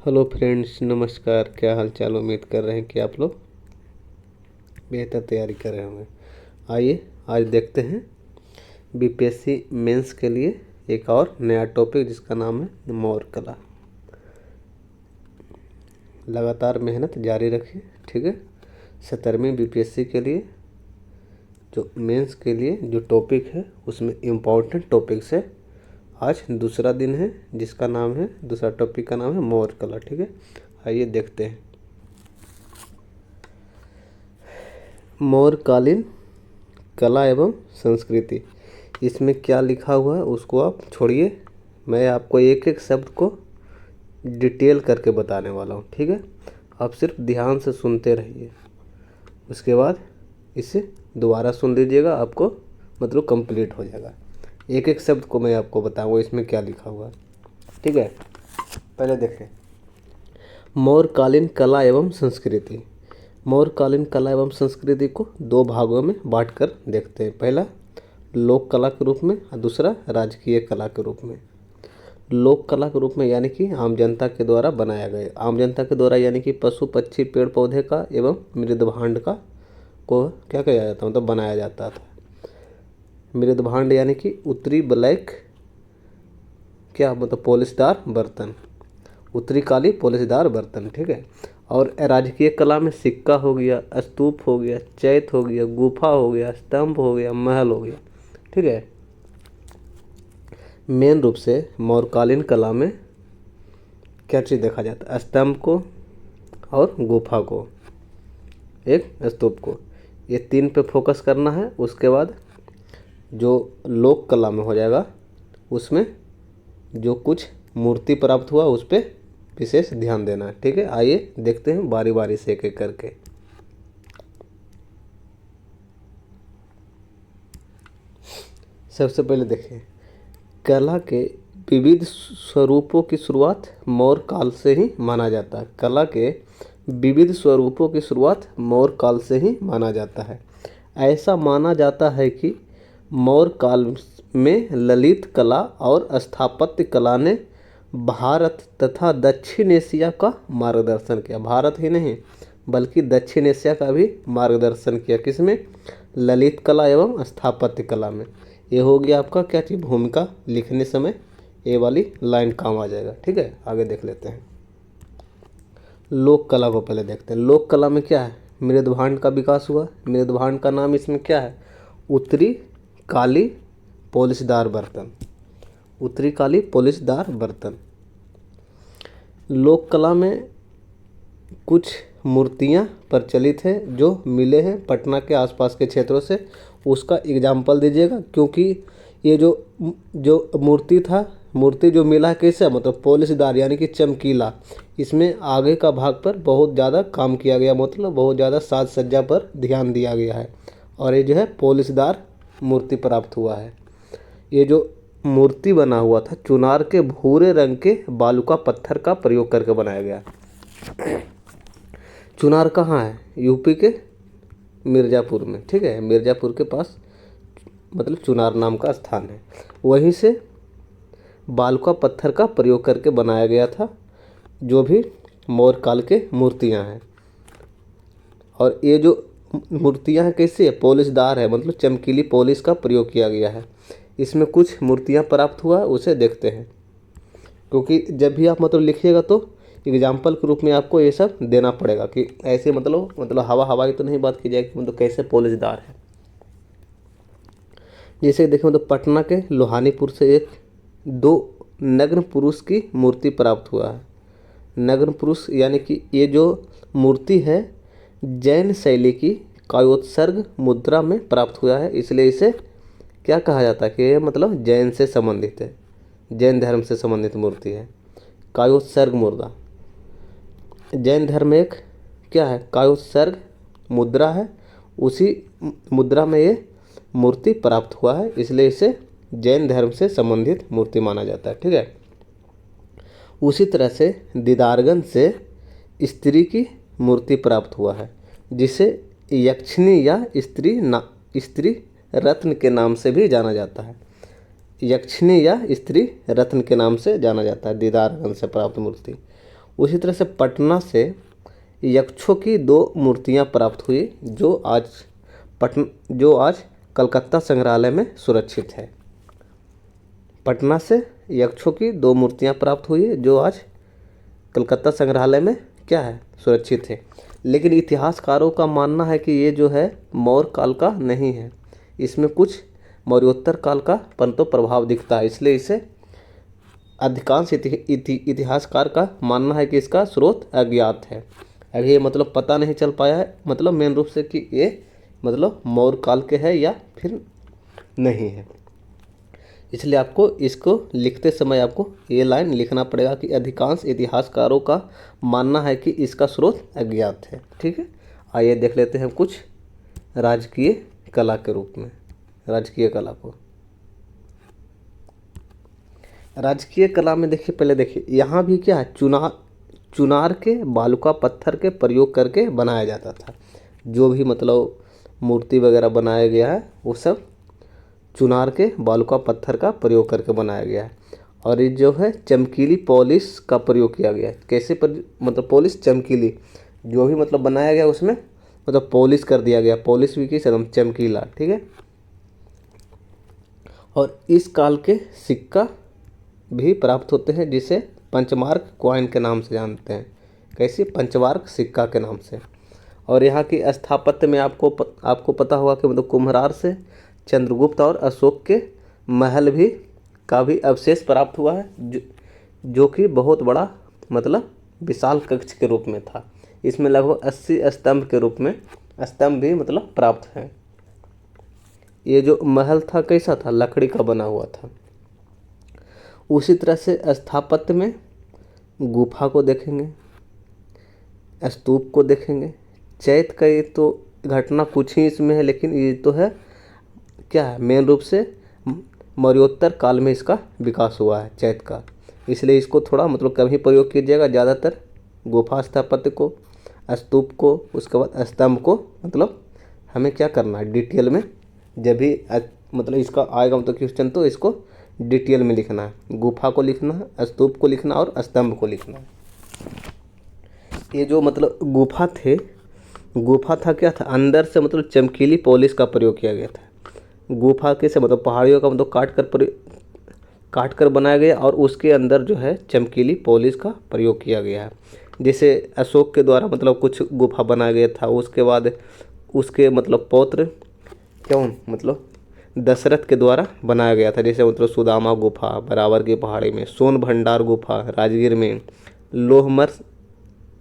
Hello friends, नमस्कार। क्या हाल चाल। उम्मीद कर रहे हैं कि आप लोग बेहतर तैयारी कर रहे होंगे। आइए आज देखते हैं बीपीएससी मेंस के लिए एक और नया टॉपिक जिसका नाम है मौर्य कला। लगातार मेहनत जारी रखिए, ठीक है। 17वीं बीपीएससी के लिए जो मेंस के लिए जो टॉपिक है उसमें इम्पोर्टेंट टॉपिक से आज दूसरा दिन है, जिसका नाम है, दूसरा टॉपिक का नाम है मौर्य कला, ठीक है। आइए देखते हैं। मौर्यकालीन कला एवं संस्कृति, इसमें क्या लिखा हुआ है उसको आप छोड़िए, मैं आपको एक एक शब्द को डिटेल करके बताने वाला हूँ, ठीक है। आप सिर्फ ध्यान से सुनते रहिए, उसके बाद इसे दोबारा सुन लीजिएगा, आपको मतलब कंप्लीट हो जाएगा। एक एक शब्द को मैं आपको बताऊँगा इसमें क्या लिखा हुआ है, ठीक है। पहले देखें मौर्यकालीन कला एवं संस्कृति। मौर्यकालीन कला एवं संस्कृति को दो भागों में बांटकर देखते हैं। पहला लोक कला के रूप में और दूसरा राजकीय कला के रूप में। लोक कला के रूप में यानी कि आम जनता के द्वारा बनाया गया, आम जनता के द्वारा यानी कि पशु पक्षी पेड़ पौधे का एवं मृदभांड का को क्या किया जाता मतलब बनाया जाता था। मृदभांड यानी कि उत्तरी ब्लैक क्या मतलब पॉलिशदार बर्तन, उत्तरी काली पॉलिशदार बर्तन, ठीक है। और राजकीय कला में सिक्का हो गया, स्तूप हो गया, चैत हो गया, गुफा हो गया, स्तंभ हो गया, महल हो गया, ठीक है। मेन रूप से मौर्यकालीन कला में क्या चीज़ देखा जाता है, स्तंभ को और गुफा को, एक स्तूप को, ये तीन पे फोकस करना है। उसके बाद जो लोक कला में हो जाएगा उसमें जो कुछ मूर्ति प्राप्त हुआ उस पर विशेष ध्यान देना है, ठीक है। आइए देखते हैं बारी बारी से एक एक करके। सबसे पहले देखें कला के विविध स्वरूपों की शुरुआत मौर्य काल से ही माना जाता है। कला के विविध स्वरूपों की शुरुआत मौर्य काल से ही माना जाता है। ऐसा माना जाता है कि मौर्य काल में ललित कला और स्थापत्य कला ने भारत तथा दक्षिण एशिया का मार्गदर्शन किया। भारत ही नहीं बल्कि दक्षिण एशिया का भी मार्गदर्शन किया। किसमें? ललित कला एवं स्थापत्य कला में। ये हो गया आपका क्या चीज़, भूमिका लिखने समय ये वाली लाइन काम आ जाएगा, ठीक है। आगे देख लेते हैं लोक कला को। पहले देखते हैं लोक कला में क्या है, मृदभांड का विकास हुआ। मृदभांड का नाम इसमें क्या है, उत्तरी काली पॉलिशदार बर्तन, उत्तरी काली पॉलिशदार बर्तन। लोक कला में कुछ मूर्तियाँ प्रचलित हैं जो मिले हैं पटना के आसपास के क्षेत्रों से, उसका एग्जाम्पल दीजिएगा। क्योंकि ये जो मूर्ति था, मूर्ति जो मिला कैसे मतलब पॉलिशदार यानी कि चमकीला, इसमें आगे का भाग पर बहुत ज़्यादा काम किया गया, मतलब बहुत ज़्यादा साज सज्जा पर ध्यान दिया गया है और ये जो है पॉलिशदार मूर्ति प्राप्त हुआ है। ये जो मूर्ति बना हुआ था चुनार के भूरे रंग के बालुका पत्थर का प्रयोग करके बनाया गया। चुनार कहाँ है? यूपी के मिर्ज़ापुर में, ठीक है। मिर्ज़ापुर के पास मतलब चुनार नाम का स्थान है, वहीं से बालुका पत्थर का प्रयोग करके बनाया गया था जो भी मौर्य काल के मूर्तियाँ हैं। और ये जो मूर्तियाँ हैं कैसी है, पॉलिशदार है, मतलब चमकीली पॉलिश का प्रयोग किया गया है। इसमें कुछ मूर्तियाँ प्राप्त हुआ उसे देखते हैं, क्योंकि जब भी आप मतलब लिखिएगा तो एग्जाम्पल के रूप में आपको ये सब देना पड़ेगा कि ऐसे मतलब हवाई तो नहीं बात की जाएगी, मतलब कैसे पॉलिशदार है। जैसे देखें मतलब पटना के लोहानीपुर से एक दो नग्न पुरुष की मूर्ति प्राप्त हुआ है। नग्न पुरुष यानी कि ये जो मूर्ति है जैन शैली की कायोत्सर्ग मुद्रा में प्राप्त हुआ है, इसलिए इसे क्या कहा जाता है कि ये मतलब जैन से संबंधित है, जैन धर्म से संबंधित मूर्ति है। कायोत्सर्ग मुद्रा, जैन धर्म में एक क्या है, कायोत्सर्ग मुद्रा है, उसी मुद्रा में ये मूर्ति प्राप्त हुआ है, इसलिए इसे जैन धर्म से संबंधित मूर्ति माना जाता है, ठीक है। उसी तरह से दीदारगंज से स्त्री की मूर्ति प्राप्त हुआ है, जिसे यक्षिणी या स्त्री रत्न के नाम से भी जाना जाता है। यक्षिणी या स्त्री रत्न के नाम से जाना जाता है दीदारगंज से प्राप्त मूर्ति। उसी तरह से पटना से यक्षों की 2 मूर्तियां प्राप्त हुई जो आज कलकत्ता संग्रहालय में सुरक्षित है। पटना से यक्षों की 2 मूर्तियां प्राप्त हुई जो आज कलकत्ता संग्रहालय में क्या है, सुरक्षित है। लेकिन इतिहासकारों का मानना है कि ये जो है मौर्य काल का नहीं है, इसमें कुछ मौर्योत्तर काल का परंतु प्रभाव दिखता है, इसलिए इसे अधिकांश इतिहासकार का मानना है कि इसका स्रोत अज्ञात है। अभी ये मतलब पता नहीं चल पाया है, मतलब मेन रूप से कि ये मतलब मौर्य काल के है या फिर नहीं है। इसलिए आपको इसको लिखते समय आपको ये लाइन लिखना पड़ेगा कि अधिकांश इतिहासकारों का मानना है कि इसका स्रोत अज्ञात है। ठीक है, आइए देख लेते हैं कुछ राजकीय कला के रूप में राजकीय कला को। राजकीय कला में देखिए, पहले देखिए यहाँ भी क्या है, चुनार के बालुका पत्थर के प्रयोग करके बनाया जाता था। जो भी मतलब मूर्ति वगैरह बनाया गया है वो सब चुनार के बालुका पत्थर का प्रयोग करके बनाया गया है। और ये जो है चमकीली पॉलिश का प्रयोग किया गया है। कैसे मतलब पॉलिश चमकीली, जो भी मतलब बनाया गया उसमें मतलब पॉलिश कर दिया गया, पॉलिश भी किस एकदम चमकीला। ठीक है, और इस काल के सिक्का भी प्राप्त होते हैं जिसे पंचमार्क कॉइन के नाम से जानते हैं। कैसे, पंचमार्क सिक्का के नाम से। और यहाँ की स्थापत्य में आपको पता होगा कि मतलब कुम्हरार से चंद्रगुप्त और अशोक के महल का भी अवशेष प्राप्त हुआ है, जो कि बहुत बड़ा मतलब विशाल कक्ष के रूप में था। इसमें लगभग 80 स्तंभ के रूप में स्तंभ भी मतलब प्राप्त हैं। ये जो महल था कैसा था, लकड़ी का बना हुआ था। उसी तरह से स्थापत्य में गुफा को देखेंगे, स्तूप को देखेंगे। चैत्य का ये तो घटना कुछ ही इसमें है, लेकिन ये तो है क्या है, मेन रूप से मौर्योत्तर काल में इसका विकास हुआ है चैत्य का। इसलिए इसको थोड़ा मतलब कम ही प्रयोग कीजिएगा, ज़्यादातर गुफा स्थापत्य को, स्तूप को, उसके बाद स्तंभ को मतलब हमें क्या करना है डिटेल में, जब भी मतलब इसका आएगा मतलब क्वेश्चन तो इसको डिटेल में लिखना है। गुफा को लिखना है, स्तूप को लिखना और स्तंभ को लिखना है। ये जो मतलब गुफा था क्या था, अंदर से मतलब चमकीली पॉलिश का प्रयोग किया गया था। गुफा कैसे मतलब पहाड़ियों का मतलब काट कर बनाया गया और उसके अंदर जो है चमकीली पॉलिश का प्रयोग किया गया है। जैसे अशोक के द्वारा मतलब कुछ गुफा बनाया गया था, उसके बाद उसके मतलब पौत्र क्यों मतलब दशरथ के द्वारा बनाया गया था। जैसे मतलब सुदामा गुफा बराबर की पहाड़ी में, सोन भंडार गुफा राजगीर में,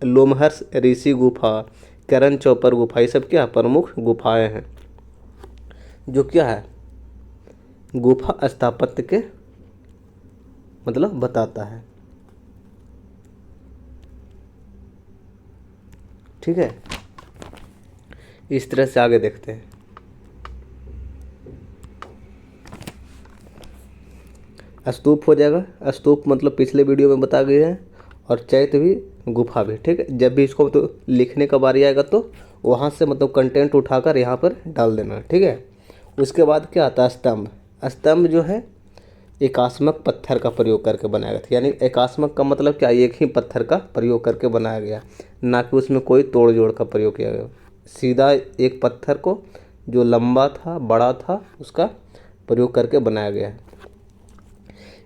लोमहर्ष ऋषि गुफा, करण चौपर गुफा, ये सब क्या प्रमुख गुफाएं हैं जो क्या है गुफा स्थापत्य के मतलब बताता है। ठीक है, इस तरह से आगे देखते हैं। स्तूप हो जाएगा, स्तूप मतलब पिछले वीडियो में बता गए हैं, और चैत्य भी, गुफा भी। ठीक है, जब भी इसको तो लिखने का बारी आएगा तो वहाँ से मतलब कंटेंट उठाकर यहाँ पर डाल देना। ठीक है, उसके बाद क्या आता है स्तंभ। स्तंभ जो है एकास्मक पत्थर का प्रयोग करके बनाया गया था। यानी एकास्मक का मतलब क्या, एक ही पत्थर का प्रयोग करके बनाया गया, ना कि उसमें कोई तोड़ जोड़ का प्रयोग किया गया। सीधा एक पत्थर को जो लंबा था बड़ा था उसका प्रयोग करके बनाया गया है।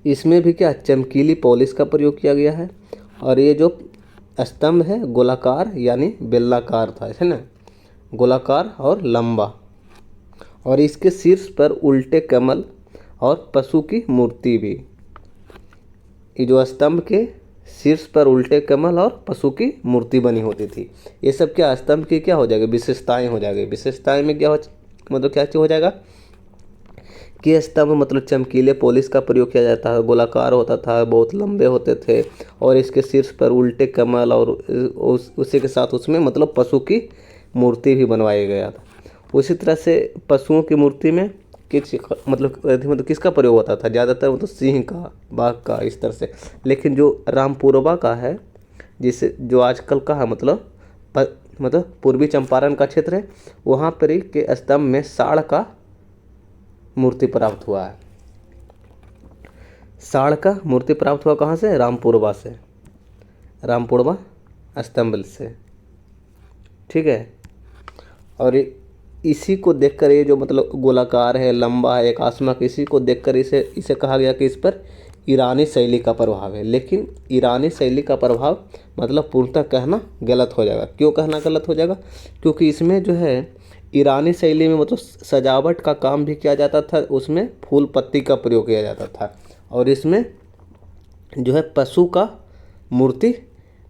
इसमें भी क्या चमकीली पॉलिश का प्रयोग किया गया है। और ये जो स्तंभ है गोलाकार यानी बेलनाकार था, है ना, गोलाकार और लंबा। और इसके शीर्ष पर उल्टे कमल और पशु की मूर्ति भी। ये जो स्तंभ के शीर्ष पर उल्टे कमल और पशु की मूर्ति बनी होती थी। ये सब क्या स्तंभ की क्या हो जाएगी, विशेषताएं हो जाएगी। विशेषताएं में क्या मतलब क्या चीज़ हो जाएगा कि स्तंभ मतलब चमकीले पॉलिश का प्रयोग किया जाता है, गोलाकार होता था, बहुत लंबे होते थे, और इसके शीर्ष पर उल्टे कमल और उसी के साथ उसमें मतलब पशु की मूर्ति भी बनवाया गया था। उसी तरह से पशुओं की मूर्ति में मतलब किसका प्रयोग होता था, ज़्यादातर मतलब सिंह का, बाघ का, इस तरह से। लेकिन जो रामपुरवा का है, जिसे जो आजकल का है मतलब पूर्वी चंपारण का क्षेत्र है, वहाँ पर ही के स्तंभ में साढ़ का मूर्ति प्राप्त हुआ है। साढ़ का मूर्ति प्राप्त हुआ कहाँ से, रामपुरवा से। रामपुरवा स्तंभ से, ठीक है। और इसी को देखकर ये जो मतलब गोलाकार है, लंबा है, एक आसमाक, इसी को देखकर इसे कहा गया कि इस पर ईरानी शैली का प्रभाव है। लेकिन ईरानी शैली का प्रभाव मतलब पूर्णतः कहना गलत हो जाएगा। क्यों कहना गलत हो जाएगा? क्योंकि इसमें जो है ईरानी शैली में मतलब सजावट का काम भी किया जाता था, उसमें फूल पत्ती का प्रयोग किया जाता था, और इसमें जो है पशु का मूर्ति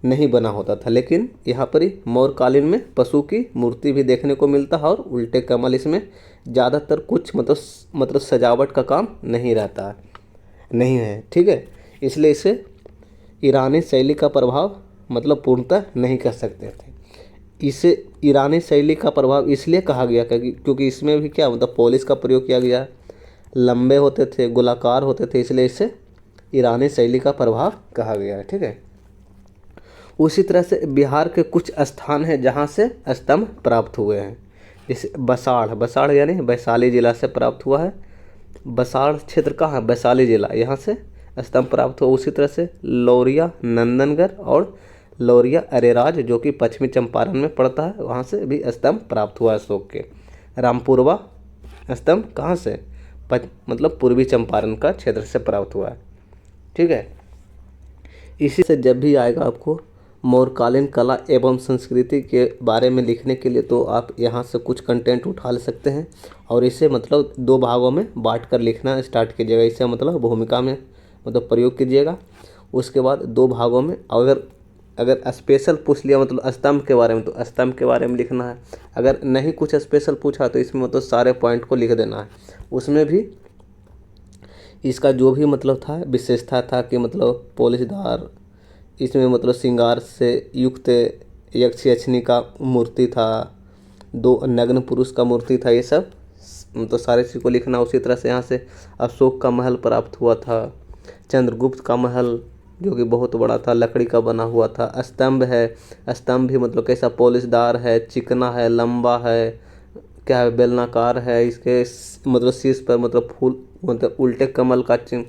नहीं बना होता था। लेकिन यहाँ पर ही मौर्यकालीन में पशु की मूर्ति भी देखने को मिलता है, और उल्टे कमल इसमें ज़्यादातर कुछ मतलब सजावट का काम नहीं रहता है, नहीं है, ठीक है। इसलिए इसे ईरानी शैली का प्रभाव मतलब पूर्णतः नहीं कह सकते थे। इसे ईरानी शैली का प्रभाव इसलिए कहा गया क्योंकि इसमें भी क्या मतलब पॉलिश का प्रयोग किया गया, लंबे होते थे, गोलाकार होते थे, इसलिए इसे ईरानी शैली का प्रभाव कहा गया है, ठीक है। उसी तरह से बिहार के कुछ स्थान हैं जहाँ से स्तंभ प्राप्त हुए हैं। जैसे बसाड़ यानी वैशाली जिला से प्राप्त हुआ है। बसाड़ क्षेत्र कहाँ है? वैशाली जिला, यहाँ से स्तंभ प्राप्त हुआ। उसी तरह से लौरिया नंदनगढ़ और लौरिया अरेराज जो कि पश्चिमी चंपारण में पड़ता है, वहाँ से भी स्तंभ प्राप्त हुआ अशोक के। रामपुरवा स्तंभ कहाँ से? मतलब पूर्वी चंपारण का क्षेत्र से प्राप्त हुआ है, ठीक है। इसी से जब भी आएगा आपको मौर्यकालीन कला एवं संस्कृति के बारे में लिखने के लिए, तो आप यहाँ से कुछ कंटेंट उठा ले सकते हैं और इसे मतलब 2 भागों में बांट कर लिखना स्टार्ट कीजिएगा। इसे मतलब भूमिका में मतलब प्रयोग कीजिएगा। उसके बाद 2 भागों में अगर स्पेशल पूछ लिया मतलब स्तंभ के बारे में, तो स्तंभ के बारे में लिखना है। अगर नहीं कुछ स्पेशल पूछा तो इसमें मतलब सारे पॉइंट को लिख देना है। उसमें भी इसका जो भी मतलब था, विशेषता था कि मतलब पॉलिशदार, इसमें मतलब श्रृंगार से युक्त यक्ष यक्षिणी का मूर्ति था, 2 नग्न पुरुष का मूर्ति था, ये सब मतलब सारे चीज़ को लिखना। उसी तरह से यहाँ से अशोक का महल प्राप्त हुआ था, चंद्रगुप्त का महल जो कि बहुत बड़ा था, लकड़ी का बना हुआ था। स्तंभ है, स्तंभ भी मतलब कैसा पॉलिशदार है, चिकना है, लंबा है, क्या है, बेलनाकार है। इसके मतलब शीर्ष पर मतलब फूल मतलब उल्टे कमल का चिन्ह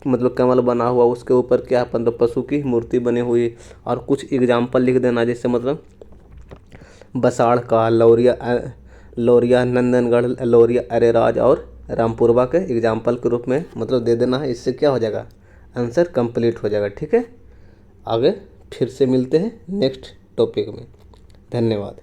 मतलब कमल बना हुआ, उसके ऊपर क्या है मतलब पशु की मूर्ति बनी हुई। और कुछ एग्जाम्पल लिख देना, जैसे मतलब बसाड़ का, लौरिया नंदनगढ़, लौरिया अरेराज और रामपुरवा के एग्जाम्पल के रूप में मतलब दे देना है। इससे क्या हो जाएगा, आंसर कंप्लीट हो जाएगा, ठीक है। आगे फिर से मिलते हैं नेक्स्ट टॉपिक में। धन्यवाद।